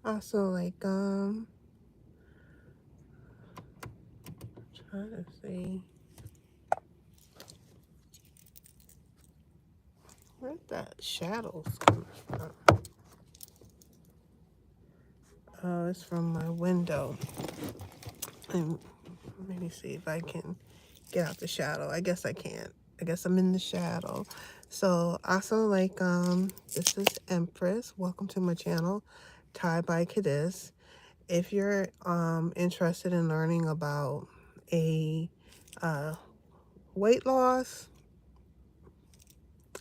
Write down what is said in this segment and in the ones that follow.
Also, like, trying to see where's that shadows coming from. Oh, it's from my window. And let me see if I can get out the shadow. I guess I can't. I guess I'm in the shadow. So also, like, this is Empress. Welcome to my channel, TIEbyKidist. If you're interested in learning about a weight loss,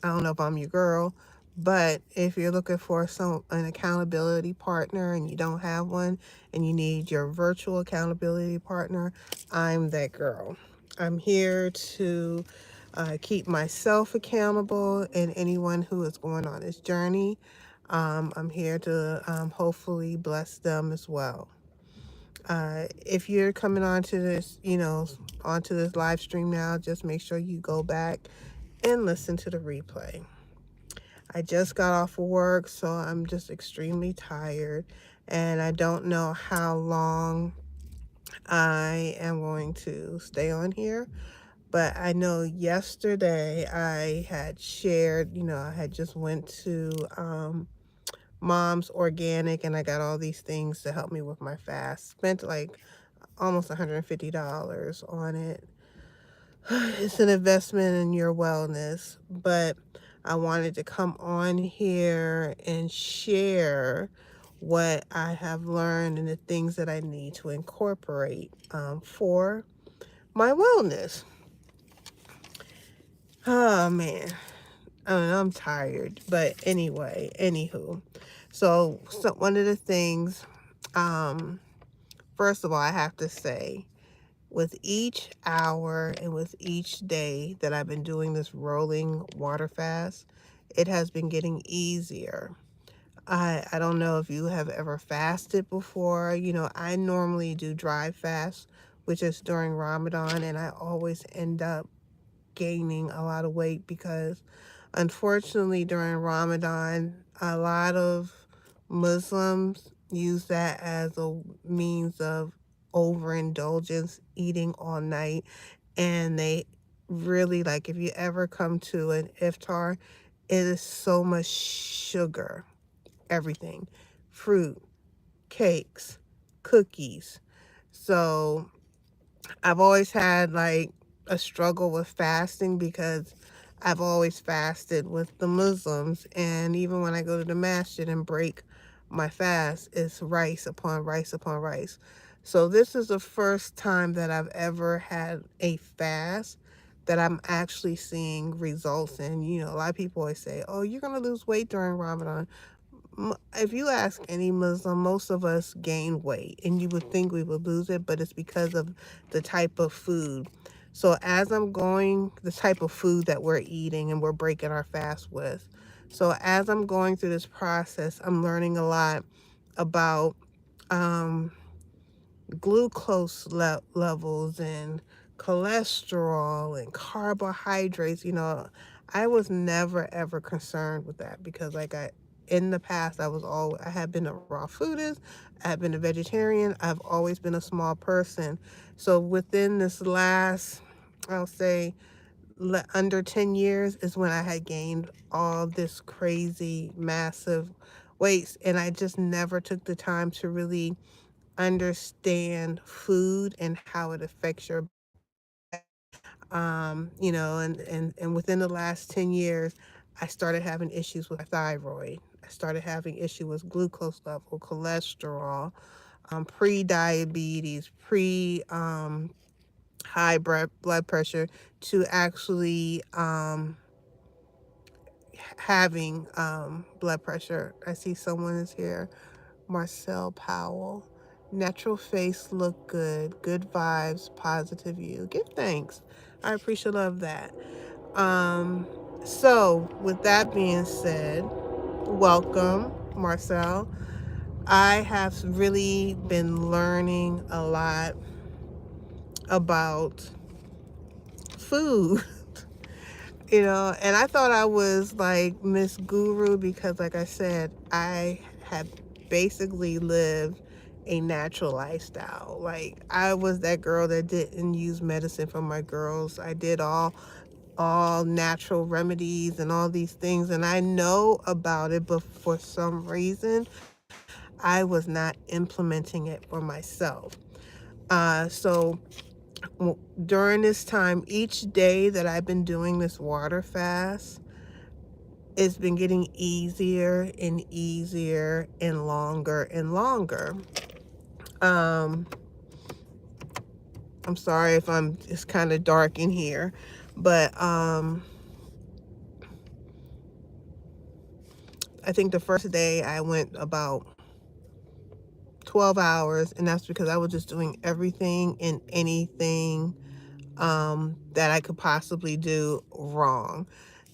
I don't know if I'm your girl, but if you're looking for an accountability partner and you don't have one and you need your virtual accountability partner, I'm that girl. I'm here to keep myself accountable and anyone who is going on this journey. I'm here to hopefully bless them as well. If you're coming onto this, onto this live stream now, just make sure you go back and listen to the replay. I just got off of work, so I'm just extremely tired, and I don't know how long I am going to stay on here. But I know yesterday I had shared, I had just went to Mom's Organic, and I got all these things to help me with my fast. Spent like almost $150 on it. It's an investment in your wellness, but I wanted to come on here and share what I have learned and the things that I need to incorporate for my wellness. Oh man, I mean, I'm tired, but anyway, anywho. So one of the things, first of all, I have to say, with each hour and with each day that I've been doing this rolling water fast, it has been getting easier. I don't know if you have ever fasted before. I normally do dry fast, which is during Ramadan, and I always end up gaining a lot of weight because unfortunately during Ramadan, a lot of Muslims use that as a means of overindulgence, eating all night. And they really, like, if you ever come to an iftar, it is so much sugar, everything, fruit, cakes, cookies. So I've always had like a struggle with fasting because I've always fasted with the Muslims, and even when I go to the masjid and break my fast, it's rice upon rice upon rice. So this is the first time that I've ever had a fast that I'm actually seeing results in. A lot of people always say, oh, you're going to lose weight during Ramadan. If you ask any Muslim, most of us gain weight, and you would think we would lose it, but it's because of the type of food. So as I'm going, the type of food that we're eating and we're breaking our fast with. So as I'm going through this process, I'm learning a lot about um, glucose levels and cholesterol and carbohydrates. I was never ever concerned with that because in the past I had been a raw foodist, I had been a vegetarian, I've always been a small person. So within this last, I'll say, under 10 years is when I had gained all this crazy massive weights, and I just never took the time to really understand food and how it affects your and within the last 10 years I started having issues with my thyroid. I started having issues with glucose level, cholesterol, pre-diabetes, high blood pressure, to actually having blood pressure. I see someone is here. Marcel Powell. Natural face look good. Good vibes, positive you. Give thanks. I appreciate love that. So with that being said, welcome, Marcel. I have really been learning a lot about food. And I thought I was like Miss Guru because, like I said, I had basically live a natural lifestyle. Like, I was that girl that didn't use medicine for my girls. I did all natural remedies and all these things, and I know about it, but for some reason I was not implementing it for myself. So during this time, each day that I've been doing this water fast, it's been getting easier and easier and longer and longer. um I'm sorry if it's kind of dark in here, but I think the first day I went about 12 hours, and that's because I was just doing everything and anything that I could possibly do wrong.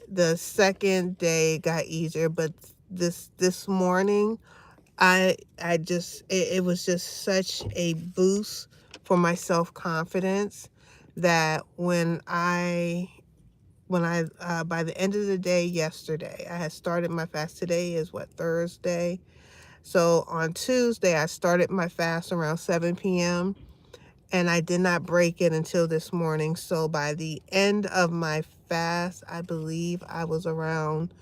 The second day got easier, but this morning, I just it was just such a boost for my self-confidence that when I by the end of the day yesterday, I had started my fast. Today is what, Thursday? So on Tuesday, I started my fast around 7 p.m. and I did not break it until this morning. So by the end of my fast, I believe I was around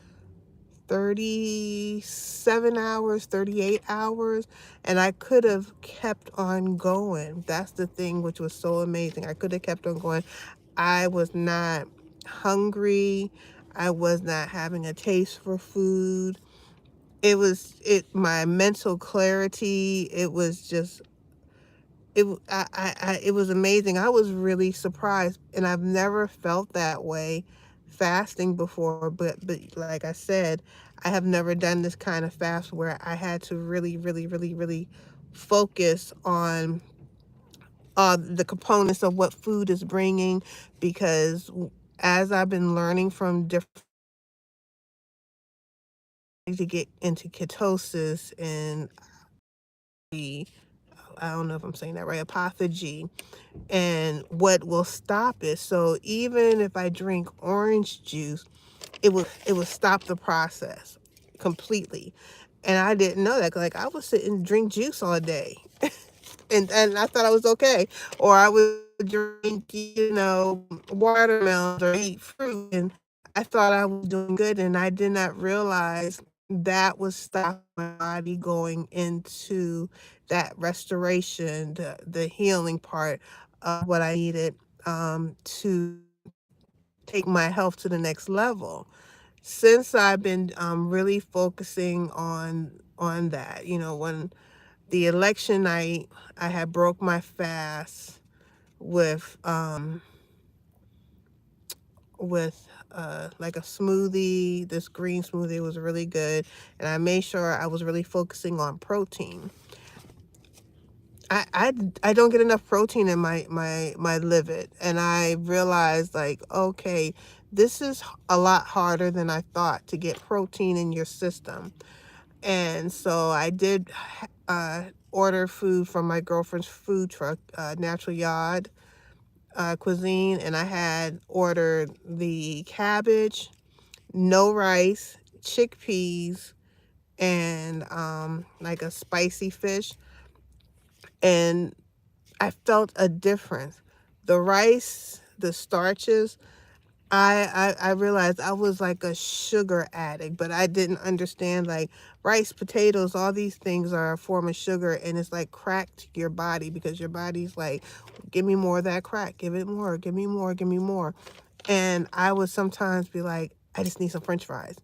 37 hours, 38 hours, and I could have kept on going. That's the thing which was so amazing. I could have kept on going. I was not hungry. I was not having a taste for food. My mental clarity, it was just it was amazing. I was really surprised, and I've never felt that way fasting before, but like I said, I have never done this kind of fast where I had to really really really really focus on the components of what food is bringing, because as I've been learning from different to get into ketosis and I don't know if I'm saying that right, apophagy, and what will stop it. So even if I drink orange juice, it would stop the process completely. And I didn't know that. Like, I would sit and drink juice all day. And I thought I was okay. Or I would drink, watermelons or eat fruit, and I thought I was doing good, and I did not realize that was stopping my body going into that restoration, the healing part of what I needed to take my health to the next level. Since I've been really focusing on that, when the election night, I had broke my fast with like a smoothie. This green smoothie was really good, and I made sure I was really focusing on protein. I don't get enough protein in my liver, and I realized, like, okay, this is a lot harder than I thought to get protein in your system. And so I did order food from my girlfriend's food truck, Natural Yard Cuisine, and I had ordered the cabbage, no rice, chickpeas, and like a spicy fish. And I felt a difference. The rice, the starches, I realized I was like a sugar addict, but I didn't understand, like, rice, potatoes, all these things are a form of sugar, and it's like crack to your body, because your body's like, give me more of that crack, give it more, give me more, give me more. And I would sometimes be like, I just need some French fries,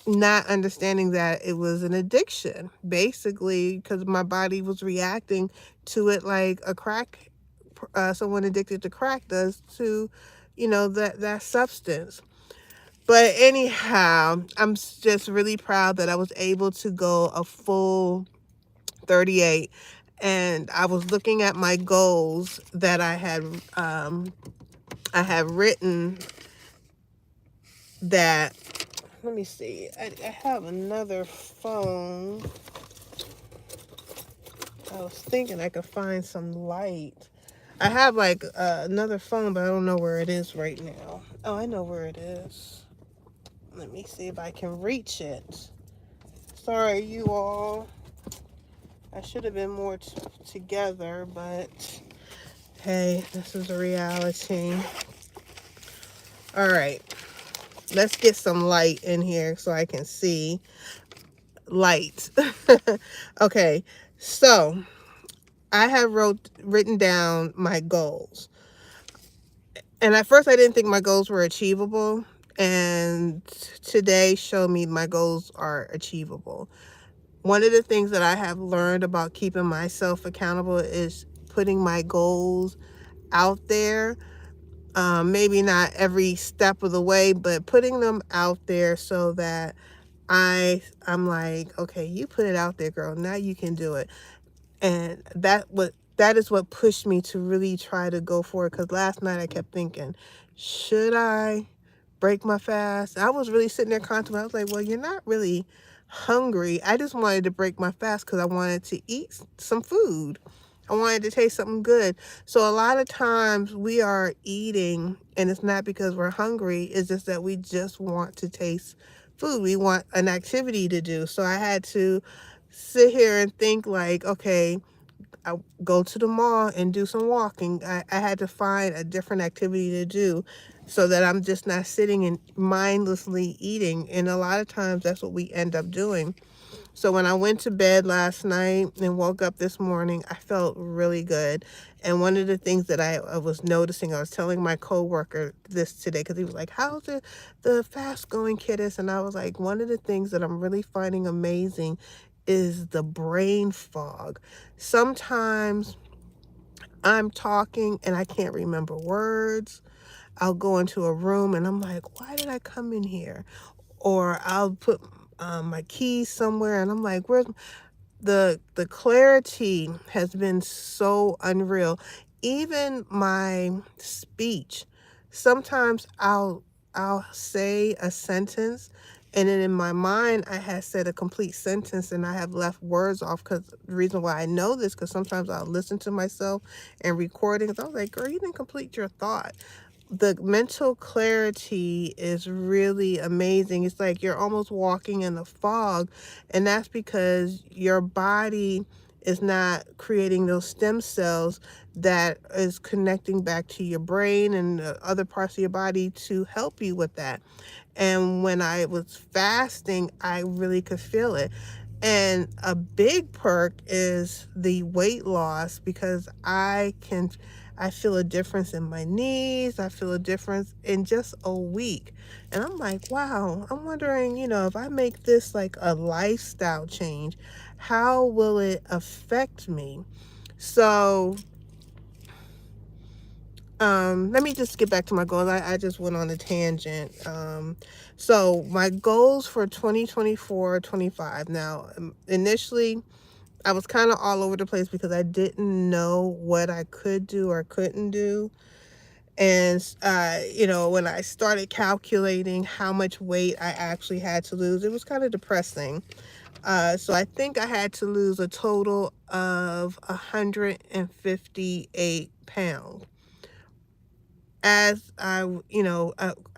not understanding that it was an addiction, basically, because my body was reacting to it like a crack, someone addicted to crack does to, that substance. But anyhow, I'm just really proud that I was able to go a full 38. And I was looking at my goals that I had written, that, let me see, I have another phone. I was thinking I could find some light. I have like another phone, but I don't know where it is right now. Oh, I know where it is. Let me see if I can reach it. Sorry, you all. I should have been more together, but hey, this is a reality. All right, let's get some light in here so I can see light. Okay, so I have written down my goals. And at first I didn't think my goals were achievable. And today showed me my goals are achievable. One of the things that I have learned about keeping myself accountable is putting my goals out there. Maybe not every step of the way, but putting them out there so that I'm like, okay, you put it out there, girl. Now you can do it. And that is what pushed me to really try to go for it. Because last night I kept thinking, should I break my fast? I was really sitting there contemplating. I was like, well, you're not really hungry. I just wanted to break my fast because I wanted to eat some food. I wanted to taste something good. So a lot of times we are eating and it's not because we're hungry. It's just that we just want to taste food. We want an activity to do. So I had to sit here and think like, okay, I go to the mall and do some walking. I had to find a different activity to do so that I'm just not sitting and mindlessly eating. And a lot of times that's what we end up doing. So when I went to bed last night and woke up this morning, I felt really good. And one of the things that I was noticing, I was telling my coworker this today because he was like, how's the fast going, Kidist? And I was like, one of the things that I'm really finding amazing is the brain fog. Sometimes I'm talking and I can't remember words. I'll go into a room and I'm like, why did I come in here? Or I'll put my keys somewhere and I'm like, where's the clarity has been so unreal. Even my speech, sometimes I'll say a sentence and then in my mind I had said a complete sentence and I have left words off. Because the reason why I know this, because sometimes I'll listen to myself and recordings. I was like, girl, you didn't complete your thought. The mental clarity is really amazing. It's like you're almost walking in a fog, and that's because your body is not creating those stem cells that is connecting back to your brain and the other parts of your body to help you with that. And when I was fasting, I really could feel it. And a big perk is the weight loss, because I feel a difference in my knees. I feel a difference in just a week. And I'm like, wow, I'm wondering, if I make this like a lifestyle change, how will it affect me? So, let me just get back to my goals. I just went on a tangent. So my goals for 2024-25. Now, initially, I was kind of all over the place because I didn't know what I could do or couldn't do. And, when I started calculating how much weight I actually had to lose, it was kind of depressing. So I think I had to lose a total of 158 pounds. As I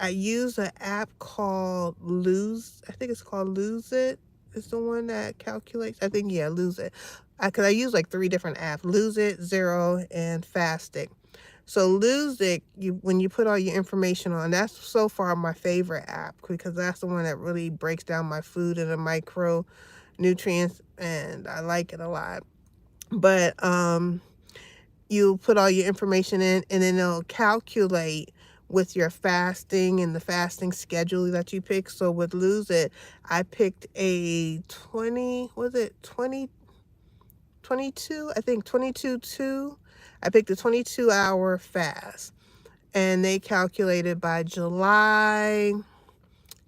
use an app called I think it's called Lose It. It's the one that calculates. I think, yeah, Lose It. Because I use like 3 different apps: Lose It, Zero, and Fasting. So Lose It, when you put all your information on, that's so far my favorite app, because that's the one that really breaks down my food into micronutrients, and I like it a lot. But you put all your information in and then it'll calculate with your fasting and the fasting schedule that you pick. So with Lose It, I picked a 22, I think 22-2. I picked a 22-hour fast, and they calculated by July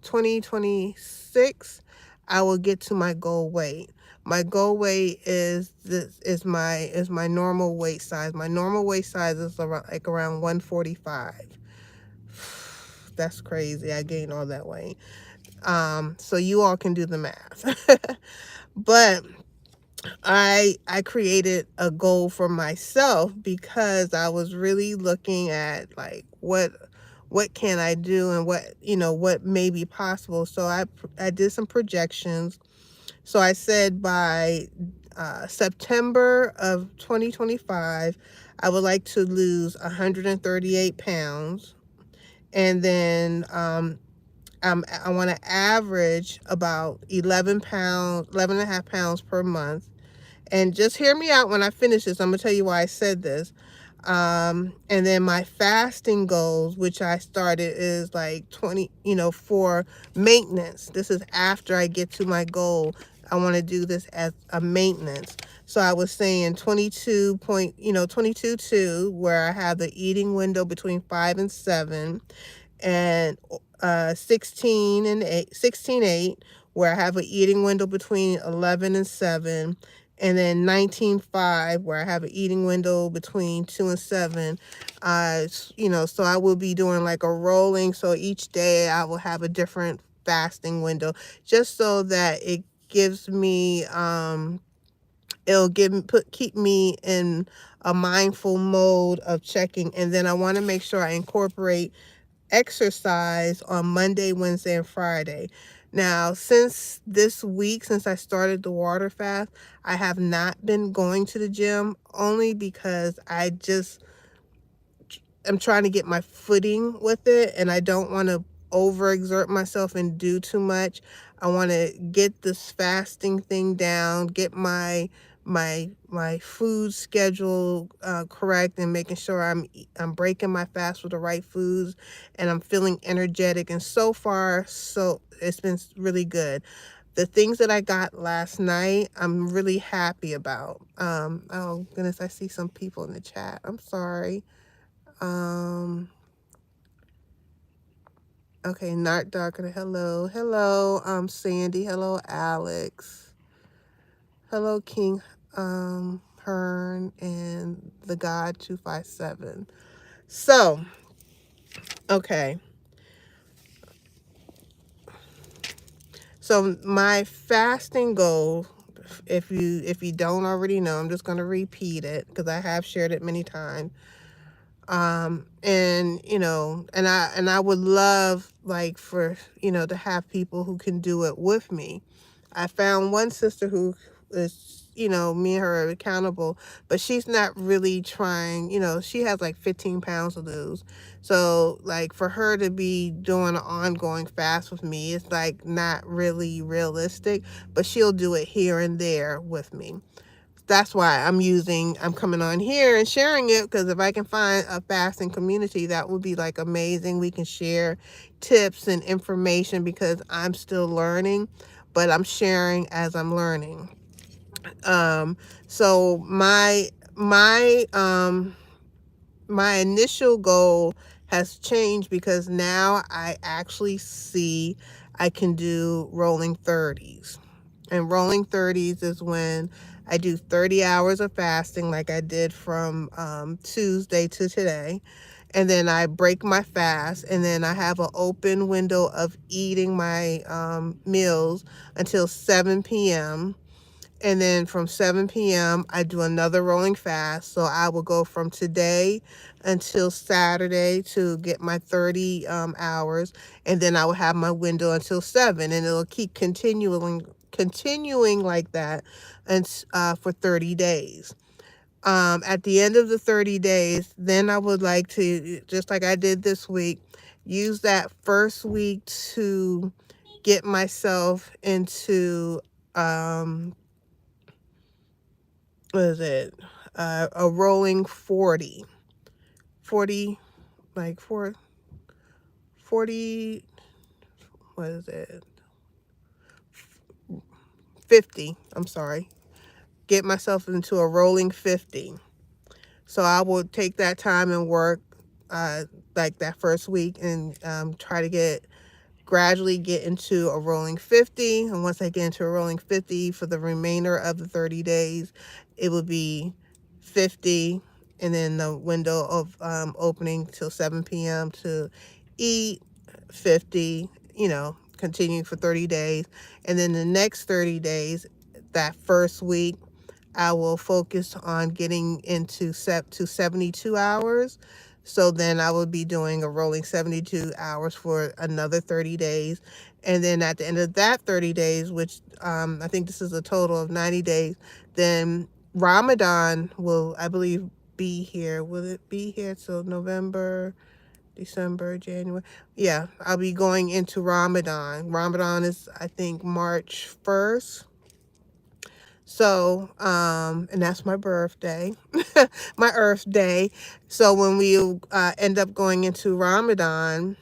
2026 I will get to my goal weight. My goal weight is my normal weight size. My normal weight size is around 145. That's crazy. I gained all that weight. So you all can do the math. But I created a goal for myself because I was really looking at like what can I do and what may be possible. So I did some projections. So I said by September of 2025, I would like to lose 138 pounds. And then I want to average about 11 pounds, 11 and a half pounds per month. And just hear me out when I finish this. I'm going to tell you why I said this. And then my fasting goals, which I started, is like 20, for maintenance. This is after I get to my goal. I want to do this as a maintenance. So I was saying 22 point, 22.2, where I have the eating window between 5 and 7, and 16 and 8, 16.8, where I have an eating window between 11 and 7, and then 19.5, where I have an eating window between 2 and 7. So I will be doing like a rolling, so each day I will have a different fasting window, just so that it gives me it'll keep me in a mindful mode of checking. And then I want to make sure I incorporate exercise on Monday, Wednesday, and Friday. Now, since this week, since I started the water fast, I have not been going to the gym, only because I'm trying to get my footing with it, and I don't want to overexert myself and do too much. I want to get this fasting thing down, get my food schedule correct, and making sure I'm breaking my fast with the right foods, and I'm feeling energetic. And so far, so it's been really good. The things that I got last night, I'm really happy about. Oh goodness, I see some people in the chat. I'm sorry. Okay, Nart Darker, hello. Hello, Sandy, hello, Alex. Hello, King Hearn and the God 257. So, okay. So my fasting goal, if you don't already know, I'm just gonna repeat it because I have shared it many times. And I would love, like, for to have people who can do it with me. I found one sister who is, me and her are accountable, but she's not really trying. She has like 15 pounds to lose. So like for her to be doing an ongoing fast with me, it's like not really realistic, but she'll do it here and there with me. That's why I'm coming on here and sharing it, because if I can find a fasting community, that would be like amazing. We can share tips and information, because I'm still learning, but I'm sharing as I'm learning. So my initial goal has changed, because now I actually see I can do rolling 30s. And rolling 30s is when I do 30 hours of fasting, like I did from Tuesday to today. And then I break my fast, and then I have an open window of eating my meals until 7 p.m. And then from 7 p.m., I do another rolling fast. So I will go from today until Saturday to get my 30 hours. And then I will have my window until 7. And it'll keep continuing like that, and for 30 days. At the end of the 30 days, then I would like to, just like I did this week, use that first week to get myself into what is it? A rolling 40, like 40, what is it? 50, I'm sorry. Get myself into a rolling 50. So I will take that time and work like that first week, and try to gradually get into a rolling 50. And once I get into a rolling 50 for the remainder of the 30 days, it will be 50, and then the window of opening till 7 p.m. to eat, 50, continue for 30 days. And then the next 30 days, that first week, I will focus on getting into to 72 hours. So then I would be doing a rolling 72 hours for another 30 days. And then at the end of that 30 days, which I think this is a total of 90 days, then Ramadan will, I believe, be here. Will it be here till November, December, January? Yeah, I'll be going into Ramadan. Ramadan is, I think, March 1st. So, and that's my birthday, my Earth Day. So when we end up going into Ramadan,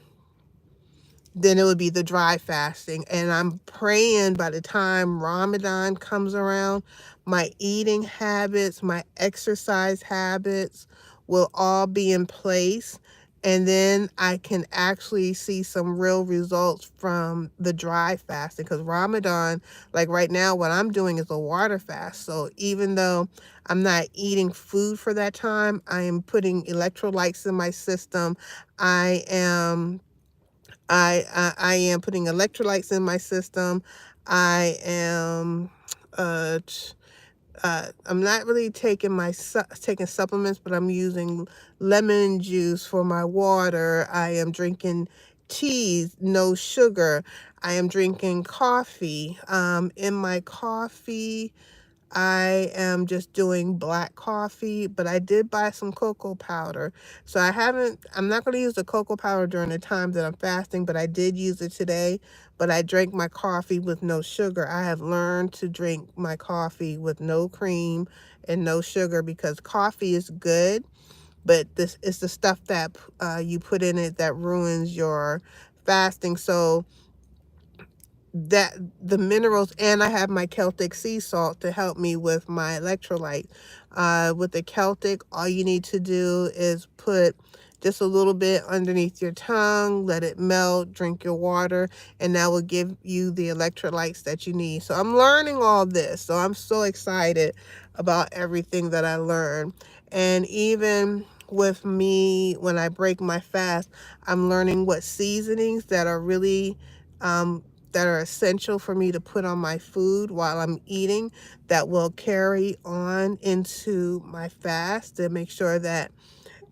then it would be the dry fasting. And I'm praying by the time Ramadan comes around, my eating habits, my exercise habits will all be in place. And then I can actually see some real results from the dry fasting. Because Ramadan, like right now, what I'm doing is a water fast. So even though I'm not eating food for that time, I am putting electrolytes in my system. I am I am putting electrolytes in my system. I am I'm not really taking taking supplements, but I'm using lemon juice for my water. I am drinking teas, no sugar. I am drinking coffee. In my coffee, I am just doing black coffee, but I did buy some cocoa powder. So I'm not going to use the cocoa powder during the time that I'm fasting, but I did use it today. But I drank my coffee with no sugar. I have learned to drink my coffee with no cream and no sugar because coffee is good, but this is the stuff that you put in it that ruins your fasting. So that the minerals, and I have my Celtic sea salt to help me with my electrolyte. With the Celtic, all you need to do is put just a little bit underneath your tongue, let it melt, drink your water, and that will give you the electrolytes that you need. So I'm learning all this. So I'm so excited about everything that I learned. And even with me, when I break my fast, I'm learning what seasonings that are really that are essential for me to put on my food while I'm eating that will carry on into my fast to make sure that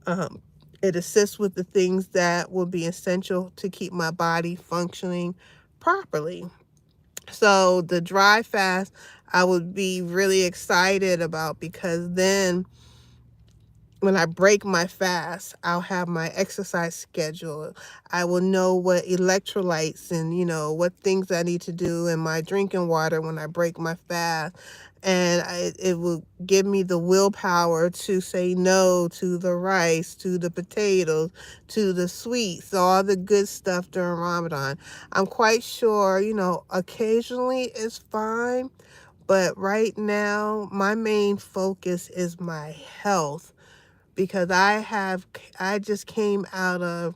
um, it assists with the things that will be essential to keep my body functioning properly. So the dry fast, I would be really excited about because then when I break my fast, I'll have my exercise schedule. I will know what electrolytes and, what things I need to do in my drinking water when I break my fast. And it will give me the willpower to say no to the rice, to the potatoes, to the sweets, all the good stuff during Ramadan. I'm quite sure, occasionally it's fine. But right now, my main focus is my health because I just came out of,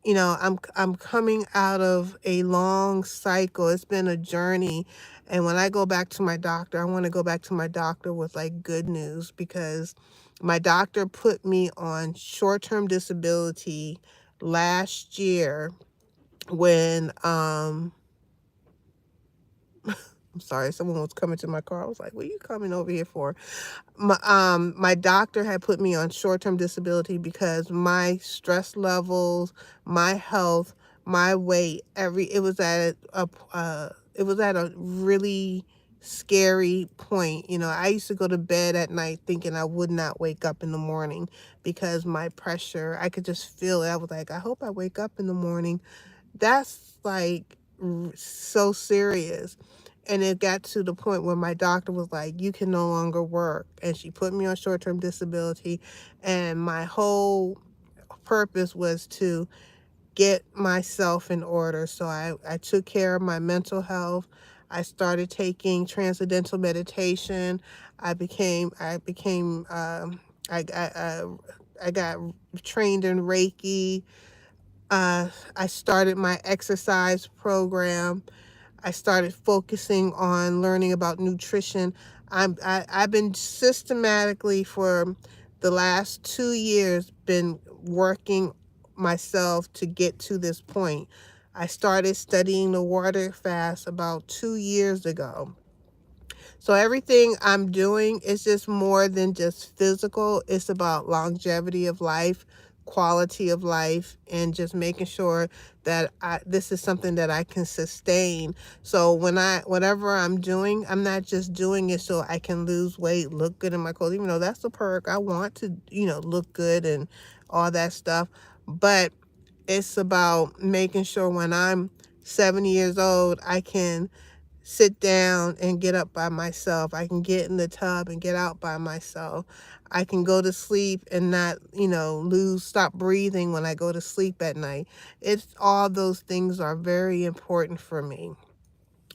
I'm coming out of a long cycle. It's been a journey. And when I go back to my doctor, I want to go back to my doctor with like good news because my doctor put me on short-term disability last year when I'm sorry, someone was coming to my car. I was like, what are you coming over here for? My doctor had put me on short-term disability because my stress levels, my health, my weight, it was at a really scary point. I used to go to bed at night thinking I would not wake up in the morning because my pressure, I could just feel it. I was like, I hope I wake up in the morning. That's like so serious. And it got to the point where my doctor was like, you can no longer work. And she put me on short-term disability. And my whole purpose was to get myself in order. So I took care of my mental health. I started taking transcendental meditation. I got trained in Reiki. I started my exercise program. I started focusing on learning about nutrition. I've been systematically for the last 2 years been working myself to get to this point. I started studying the water fast about 2 years ago. So everything I'm doing is just more than just physical. It's about longevity of life, quality of life and just making sure that this is something that I can sustain. So whatever I'm doing, I'm not just doing it so I can lose weight, look good in my clothes, even though that's the perk. I want to, look good and all that stuff. But it's about making sure when I'm 70 years old, I can sit down and get up by myself. I can get in the tub and get out by myself. I can go to sleep and not, stop breathing when I go to sleep at night. It's all those things are very important for me.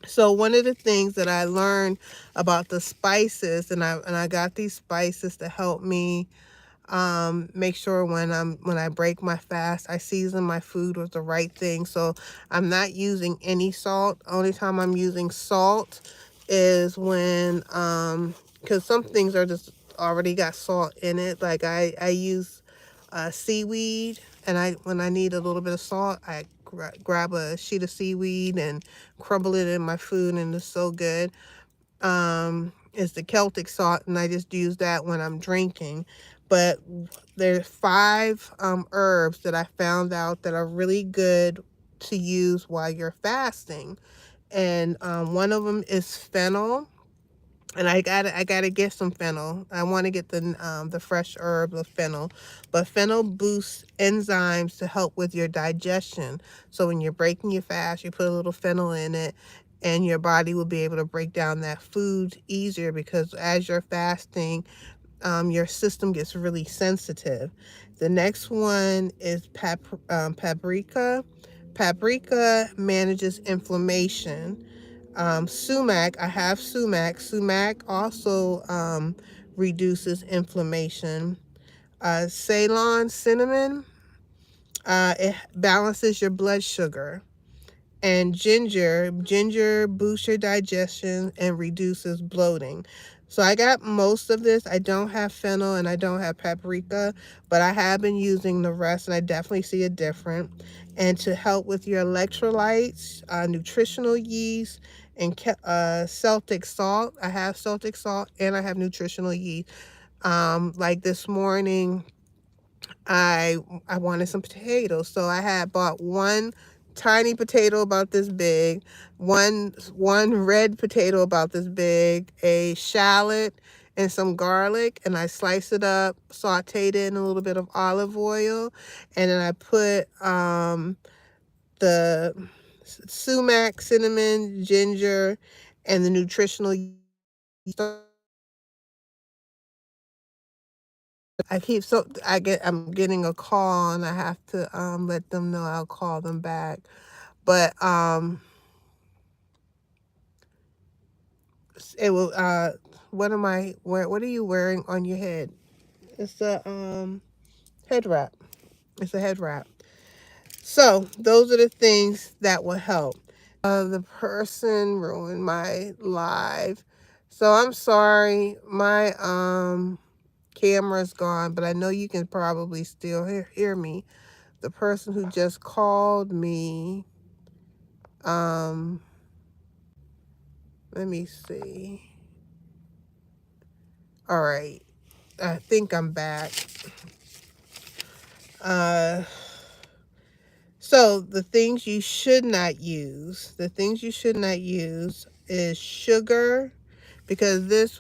So one of the things that I learned about the spices, and I got these spices to help me make sure when I break my fast, I season my food with the right thing. So I'm not using any salt. Only time I'm using salt is when because some things are just already got salt in it. Like I use seaweed, and when I need a little bit of salt, I grab a sheet of seaweed and crumble it in my food, and it's so good. Is the Celtic salt, and I just use that when I'm drinking. But there's 5 herbs that I found out that are really good to use while you're fasting, and one of them is fennel. And I gotta get some fennel. I want to get the fresh herb of fennel, but fennel boosts enzymes to help with your digestion. So when you're breaking your fast, you put a little fennel in it, and your body will be able to break down that food easier, because as you're fasting, your system gets really sensitive. The next one is paprika. Paprika manages inflammation. Sumac, I have sumac. Sumac also reduces inflammation. Ceylon cinnamon, it balances your blood sugar. And ginger boosts your digestion and reduces bloating. So I got most of this. I don't have fennel and I don't have paprika, but I have been using the rest, and I definitely see a difference. And to help with your electrolytes, nutritional yeast, and Celtic salt. I have Celtic salt and I have nutritional yeast. Like this morning, I I wanted some potatoes, so I had bought one tiny potato about this big, one red potato about this big, a shallot, and some garlic, and I sliced it up, sauteed it in a little bit of olive oil, and then I put the sumac, cinnamon, ginger, and the nutritional yeast. I'm getting a call, and I have to let them know I'll call them back. But it will what are you wearing on your head? It's a head wrap. It's a head wrap. So those are the things that will help. The person ruined my live. So I'm sorry. My camera's gone, but I know you can probably still hear me. The person who just called me, um let me see. All right, I think I'm back. uh so the things you should not use is sugar, because this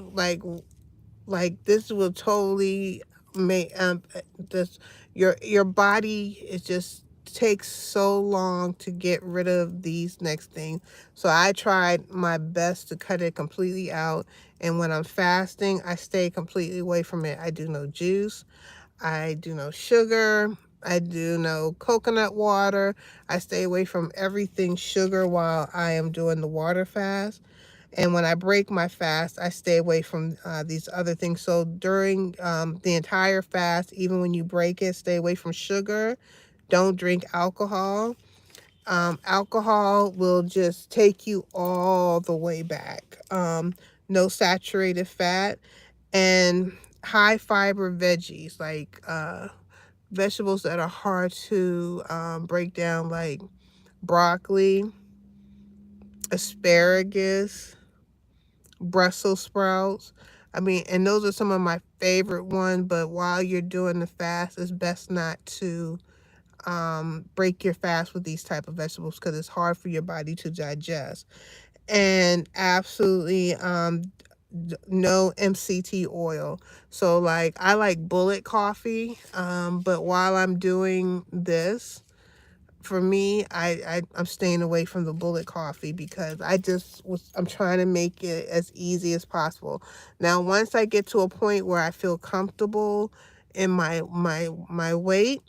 this will totally make this your body, it just takes so long to get rid of these next things. So I tried my best to cut it completely out, and when I'm fasting, I stay completely away from it. I do no juice, I do no sugar, I do no coconut water. I stay away from everything sugar while I am doing the water fast. And when I break my fast, I stay away from these other things. So during the entire fast, even when you break it, stay away from sugar. Don't drink alcohol. Alcohol will just take you all the way back. No saturated fat, and high fiber veggies, like vegetables that are hard to break down, like broccoli, asparagus, Brussels sprouts. I mean, and those are some of my favorite ones, but while you're doing the fast, it's best not to break your fast with these type of vegetables because it's hard for your body to digest. And absolutely no MCT oil. So like I like bullet coffee, but while I'm doing this, for me, I'm staying away from the bullet coffee because I'm trying to make it as easy as possible. Now, once I get to a point where I feel comfortable in my weight,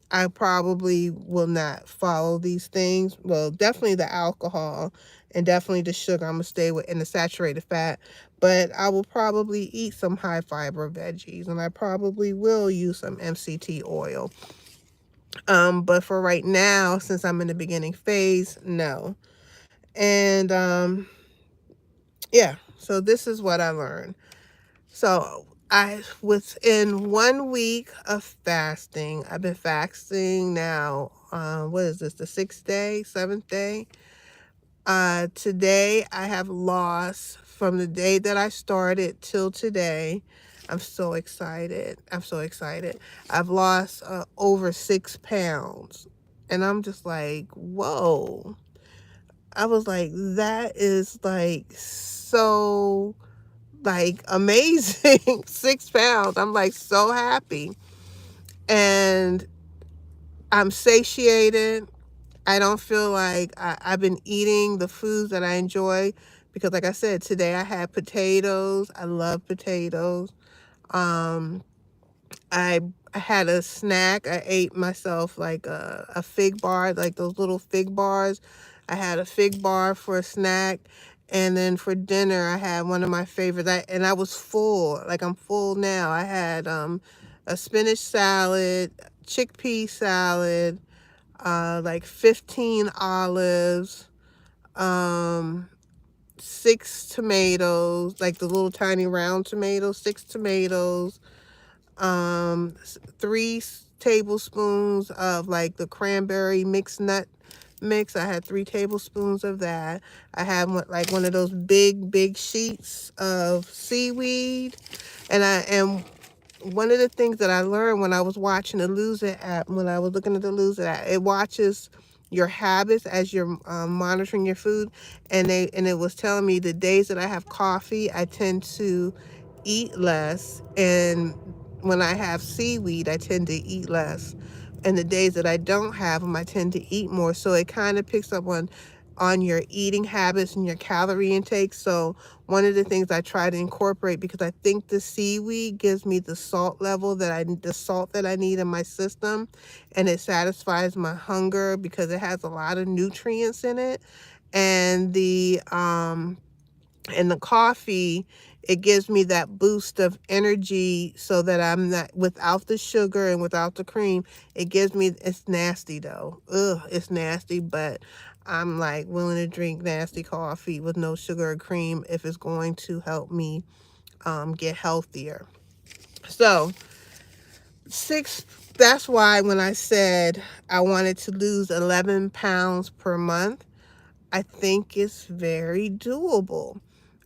I probably will not follow these things. Well, definitely the alcohol and definitely the sugar. I'm gonna stay with and the saturated fat, but I will probably eat some high fiber veggies and I probably will use some MCT oil. But for right now, since I'm in the beginning phase, no. And yeah, so this is what I learned. So I within 1 week of fasting, I've been fasting now. What is this? The 6th day, 7th day. Today I have lost from the day that I started till today. I'm so excited. I'm so excited. I've lost over 6 pounds. And I'm just like, whoa. I was like, that is like so like amazing. 6 pounds. I'm like so happy. And I'm satiated. I don't feel like I've been eating the foods that I enjoy because like I said, today I had potatoes. I love potatoes. Um, I had a snack. I ate myself like a fig bar, like those little fig bars. I had a fig bar for a snack. And then for dinner, I had one of my favorites. And I was full. Like I'm full now. I had a spinach salad, chickpea salad, like 15 olives, um, 6 tomatoes, like the little tiny round tomatoes, 6 tomatoes, 3 tablespoons of like the cranberry mixed nut mix. I had 3 tablespoons of that. I had one of those big sheets of seaweed, and one of the things that I learned when I was watching the Lose It app, when I was looking at the Lose It app, it watches your habits as you're monitoring your food, and it was telling me the days that I have coffee, I tend to eat less, and when I have seaweed, I tend to eat less, and the days that I don't have them, I tend to eat more. So it kind of picks up on your eating habits and your calorie intake. So one of the things I try to incorporate, because I think the seaweed gives me the salt level the salt that I need in my system, and it satisfies my hunger because it has a lot of nutrients in it. And the coffee, it gives me that boost of energy so that I'm not, without the sugar and without the cream, it gives me, it's nasty though. Ugh, it's nasty, but I'm like willing to drink nasty coffee with no sugar or cream if it's going to help me get healthier. So, that's why when I said I wanted to lose 11 pounds per month, I think it's very doable,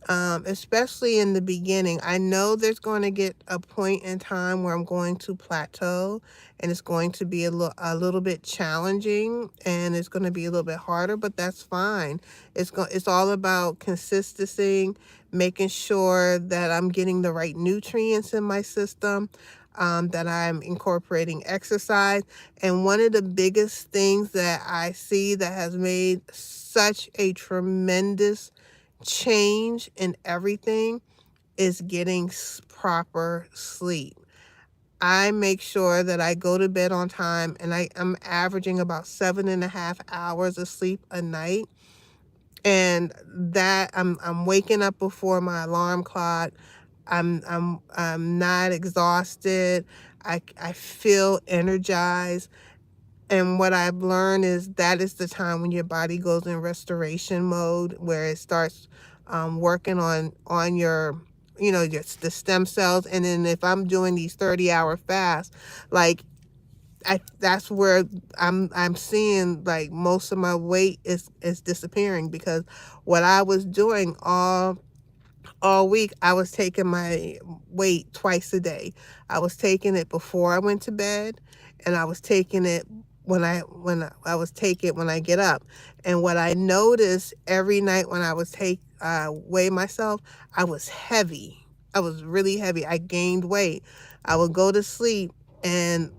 especially in the beginning. I know there's going to get a point in time where I'm going to plateau and it's going to be a little bit challenging and it's going to be a little bit harder, but that's fine. It's all about consistency, making sure that I'm getting the right nutrients in my system, that I'm incorporating exercise. And one of the biggest things that I see that has made such a tremendous change in everything is getting proper sleep. I make sure that I go to bed on time, and I'm averaging about 7.5 hours of sleep a night. And that I'm waking up before my alarm clock. I'm not exhausted. I feel energized. And what I've learned is that is the time when your body goes in restoration mode, where it starts working on your, the stem cells. And then if I'm doing these 30-hour fasts, like that's where I'm seeing like most of my weight is disappearing, because what I was doing all week I was taking my weight twice a day. I was taking it before I went to bed, and I was taking it when I was take it when I get up. And what I noticed every night when I was weigh myself, I was heavy. I was really heavy. I gained weight. I would go to sleep, and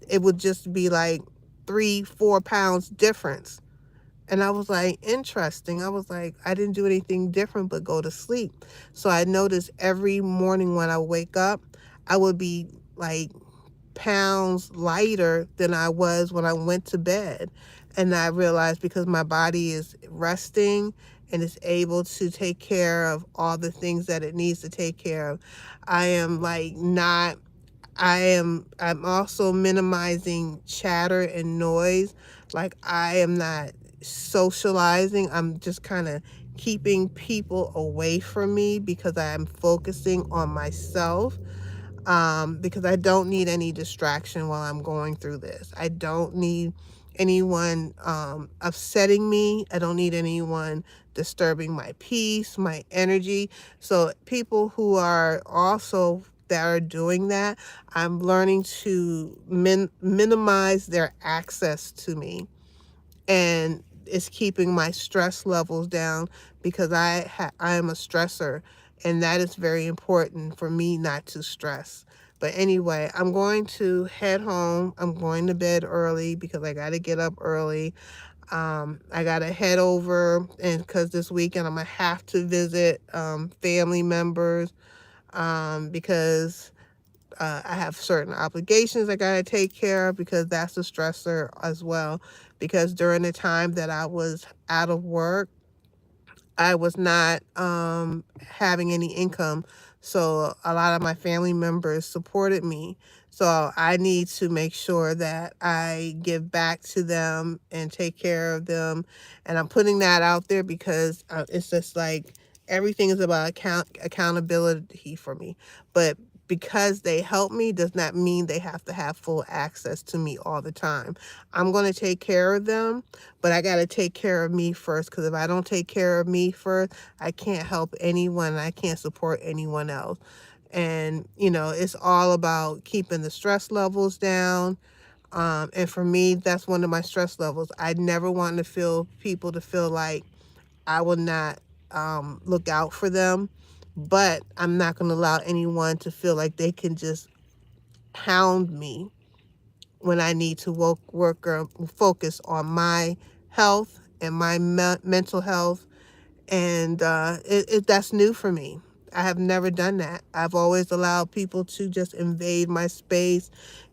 it would just be like 3-4 pounds difference. And I was like, interesting. I was like, I didn't do anything different but go to sleep. So I noticed every morning when I wake up, I would be like pounds lighter than I was when I went to bed. And I realized because my body is resting and is able to take care of all the things that it needs to take care of, I am like not I'm also minimizing chatter and noise. Like I am not socializing. I'm just kind of keeping people away from me because I'm focusing on myself, because I don't need any distraction while I'm going through this. I don't need anyone upsetting me. I don't need anyone disturbing my peace, my energy. So people who are also that are doing that, I'm learning to minimize their access to me, and it's keeping my stress levels down because I am a stressor, and that is very important for me not to stress. But anyway, I'm going to head home. I'm going to bed early because I got to get up early. I got to head over, and because this weekend I'm going to have to visit family members, because I have certain obligations I got to take care of, because that's a stressor as well. Because during the time that I was out of work, I was not having any income. So a lot of my family members supported me. So I need to make sure that I give back to them and take care of them. And I'm putting that out there because it's just like everything is about accountability for me. But because they help me does not mean they have to have full access to me all the time. I'm going to take care of them, but I got to take care of me first, because if I don't take care of me first, I can't help anyone. I can't support anyone else. And, it's all about keeping the stress levels down. And for me, that's one of my stress levels. I never want to feel people to feel like I will not look out for them, but I'm not going to allow anyone to feel like they can just hound me when I need to work or focus on my health and my mental health. And that's new for me. I have never done that. I've always allowed people to just invade my space,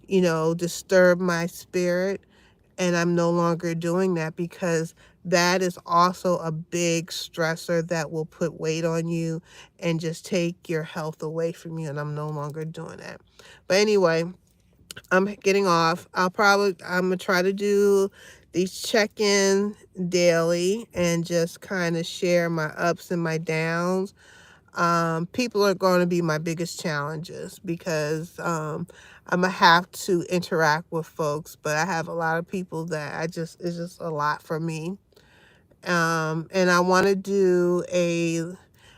disturb my spirit. And I'm no longer doing that, because that is also a big stressor that will put weight on you and just take your health away from you. And I'm no longer doing that. But anyway, I'm getting off. I'm gonna try to do these check-in daily and just kind of share my ups and my downs. People are going to be my biggest challenges, because I'm gonna have to interact with folks, but I have a lot of people that it's just a lot for me. And I want to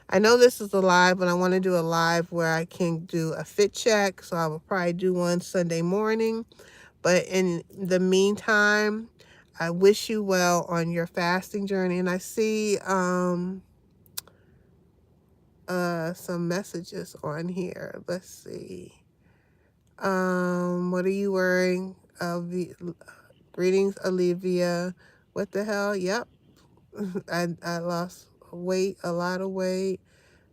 I know this is a live, but I want to do a live where I can do a fit check. So I will probably do one Sunday morning. But in the meantime, I wish you well on your fasting journey. And I see some messages on here. Let's see. What are you wearing? Greetings, Olivia. What the hell? Yep. I lost weight, a lot of weight.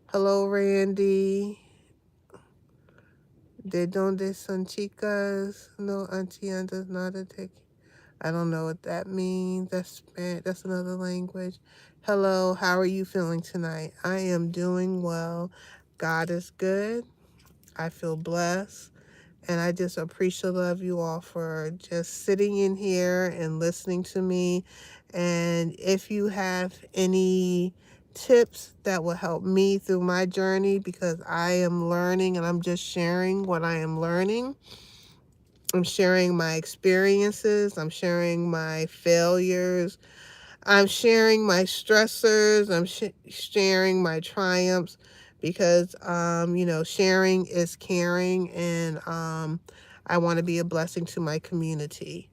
Hello, Randy. De donde son chicas? No, auntie does not take. I don't know what that means. That's Spanish. That's another language. Hello, how are you feeling tonight? I am doing well. God is good. I feel blessed. And I just appreciate of you all for just sitting in here and listening to me. And if you have any tips that will help me through my journey, because I am learning and I'm just sharing what I am learning. I'm sharing my experiences. I'm sharing my failures. I'm sharing my stressors. I'm sharing my triumphs because, you know, sharing is caring, and I want to be a blessing to my community.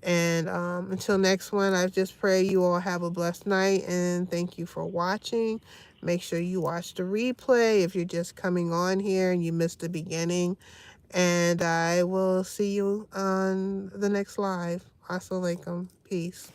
And until next one, I just pray you all have a blessed night, and thank you for watching. Make sure you watch the replay if you're just coming on here and you missed the beginning. And I will see you on the next live. Assalamualaikum. Peace.